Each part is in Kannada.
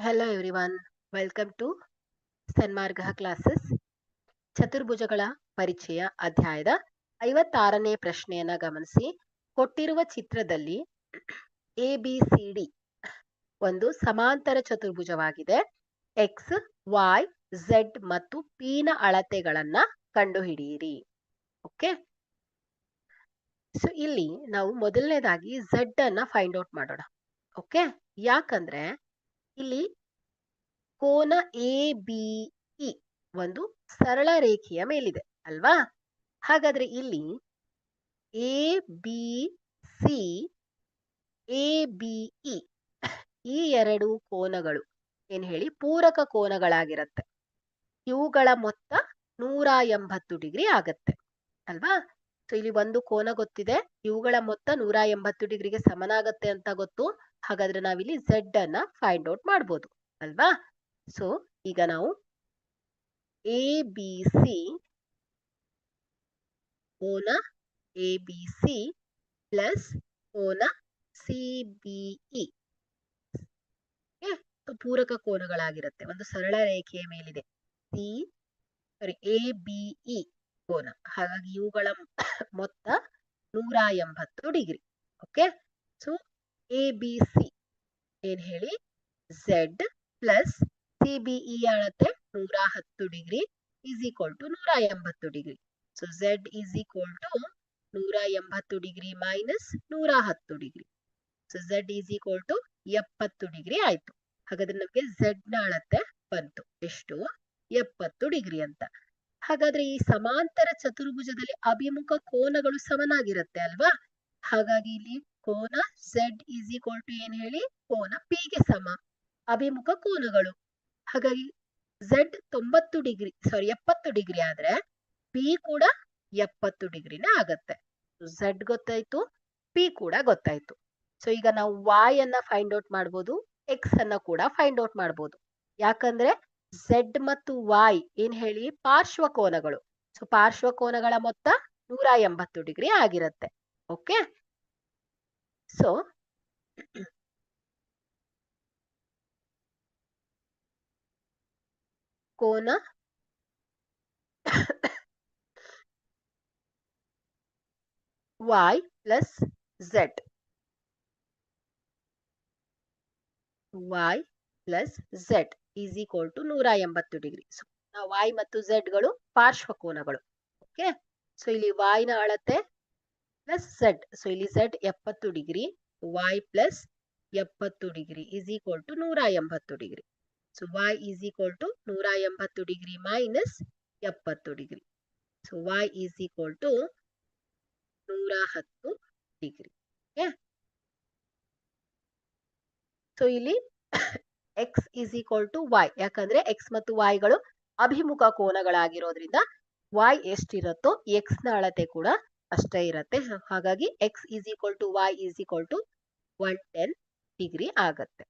Hello everyone, welcome to Sanmarga classes. ಚತುರ್ಭುಜಗಳ ಪರಿಚಯ ಅಧ್ಯಾಯದ 56ನೇ ಪ್ರಶ್ನೆಯನ್ನ ಗಮನಿಸಿ. ಕೊಟ್ಟಿರುವ ಚಿತ್ರದಲ್ಲಿ ABCD ಒಂದು ಸಮಾಂತರ ಚತುರ್ಭುಜವಾಗಿದೆ. ಎಕ್ಸ್, ವೈ, ಝೆಡ್ ಮತ್ತು ಪಿ ನ ಅಳತೆಗಳನ್ನ ಕಂಡುಹಿಡಿಯಿರಿ. ಓಕೆ, ಸೊ ಇಲ್ಲಿ ನಾವು ಮೊದಲನೇದಾಗಿ ಝೆಡ್ ಅನ್ನ ಫೈಂಡ್ ಔಟ್ ಮಾಡೋಣ. ಓಕೆ, ಯಾಕಂದ್ರೆ ಇಲ್ಲಿ ಕೋನ ABE ಒಂದು ಸರಳ ರೇಖೆಯ ಮೇಲಿದೆ ಅಲ್ವಾ? ಹಾಗಾದ್ರೆ ಇಲ್ಲಿ ABC ABE ಈ ಎರಡು ಕೋನಗಳು ಏನ್ ಹೇಳಿ ಪೂರಕ ಕೋನಗಳಾಗಿರತ್ತೆ. ಇವುಗಳ ಮೊತ್ತ 180 ಡಿಗ್ರಿ ಆಗತ್ತೆ ಅಲ್ವಾ? ಸೊ ಇಲ್ಲಿ ಒಂದು ಕೋನ ಗೊತ್ತಿದೆ, ಇವುಗಳ ಮೊತ್ತ 180 ಡಿಗ್ರಿಗೆ ಸಮನಾಗತ್ತೆ ಅಂತ ಗೊತ್ತು. ಹಾಗಾದ್ರೆ ನಾವಿಲ್ಲಿ ಝೆಡ್ ಅನ್ನ ಫೈಂಡ್ ಔಟ್ ಮಾಡ್ಬೋದು ಅಲ್ವಾ? ಸೊ ಈಗ ನಾವು ABC ಕೋನ ABC ಪ್ಲಸ್ ಕೋನ CBE ಪೂರಕ ಕೋನಗಳಾಗಿರುತ್ತೆ. ಒಂದು ಸರಳ ರೇಖೆಯ ಮೇಲಿದೆ ABE ಕೋನ, ಹಾಗಾಗಿ ಇವುಗಳ ಮೊತ್ತ 180 ಡಿಗ್ರಿ. ಓಕೆ, ಸೊ ABC ಏನ್ ಹೇಳಿ Z ಪ್ಲಸ್ CBE ಅಳತೆ 110 degree is equal to 180 degree. So Z is equal to 180 degree minus 110 degree. So Z is equal to 70 degree ಆಯ್ತು. ಹಾಗಾದ್ರೆ ನಮಗೆ Z ನ ಅಳತೆ ಬಂತು ಎಷ್ಟು? 70 ಡಿಗ್ರಿ ಅಂತ. ಹಾಗಾದ್ರೆ ಈ ಸಮಾಂತರ ಚತುರ್ಭುಜದಲ್ಲಿ ಅಭಿಮುಖ ಕೋನಗಳು ಸಮನಾಗಿರುತ್ತೆ ಅಲ್ವಾ? ಹಾಗಾಗಿ ಇಲ್ಲಿ ಕೋನ Z ಈಸ್ ಈಕ್ವಲ್ ಟು ಏನ್ ಹೇಳಿ ಕೋನ P ಗೆ ಸಮ. ಅಭಿಮುಖ ಕೋನಗಳು, ಹಾಗಾಗಿ Z 70 ಡಿಗ್ರಿ ಆದ್ರೆ P ಕೂಡ 70 ಡಿಗ್ರಿನೇ ಆಗತ್ತೆ. Z ಗೊತ್ತಾಯ್ತು, P ಕೂಡ ಗೊತ್ತಾಯ್ತು. ಸೊ ಈಗ ನಾವು Y ಅನ್ನ ಫೈಂಡ್ ಔಟ್ ಮಾಡ್ಬೋದು, X ಅನ್ನ ಕೂಡ ಫೈಂಡ್ ಔಟ್ ಮಾಡ್ಬೋದು. ಯಾಕಂದ್ರೆ Z ಮತ್ತು Y ಏನ್ ಹೇಳಿ ಪಾರ್ಶ್ವ ಕೋನಗಳು. ಸೊ ಪಾರ್ಶ್ವ ಕೋನಗಳ ಮೊತ್ತ 180 ಡಿಗ್ರಿ ಆಗಿರುತ್ತೆ. ಓಕೆ, ಸೊ ಕೋನ Y plus Z, Y plus Z is equal to 180 degree. So Y ಮತ್ತು Z ಗಳು ಪಾರ್ಶ್ವ ಕೋನಗಳು. ಓಕೆ, ಸೊ ಇಲ್ಲಿ Y ನ ಅಳತೆ ಪ್ಲಸ್ Z, ಸೊ ಇಲ್ಲಿ Z 70 degree, Y plus 70 degree is equal to 180 degree. So Y is equal to 180 degree minus 70 degree. So Y is equal to 110 degree. Okay, so ಇಲ್ಲಿ X is equal to Y, ಯಾಕಂದ್ರೆ X ಮತ್ತು Y ಗಳು ಅಭಿಮುಖ ಕೋನಗಳಾಗಿರೋದ್ರಿಂದ Y ಎಷ್ಟಿರುತ್ತೋ X ನ ಅಳತೆ ಕೂಡ ಅಷ್ಟೇ ಇರತ್ತೆ. ಹಾಗಾಗಿ X is equal to Y is equal to 110 degree ಆಗತ್ತೆ.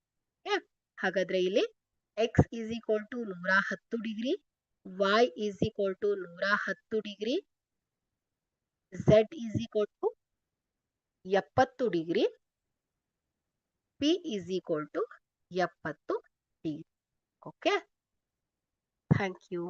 ಹಾಗಾದ್ರೆ ಇಲ್ಲಿ X is equal to 110 degree, Y is equal to 110 degree, Z is equal to 70 degree, P is equal to 70 degree. Okay, thank you.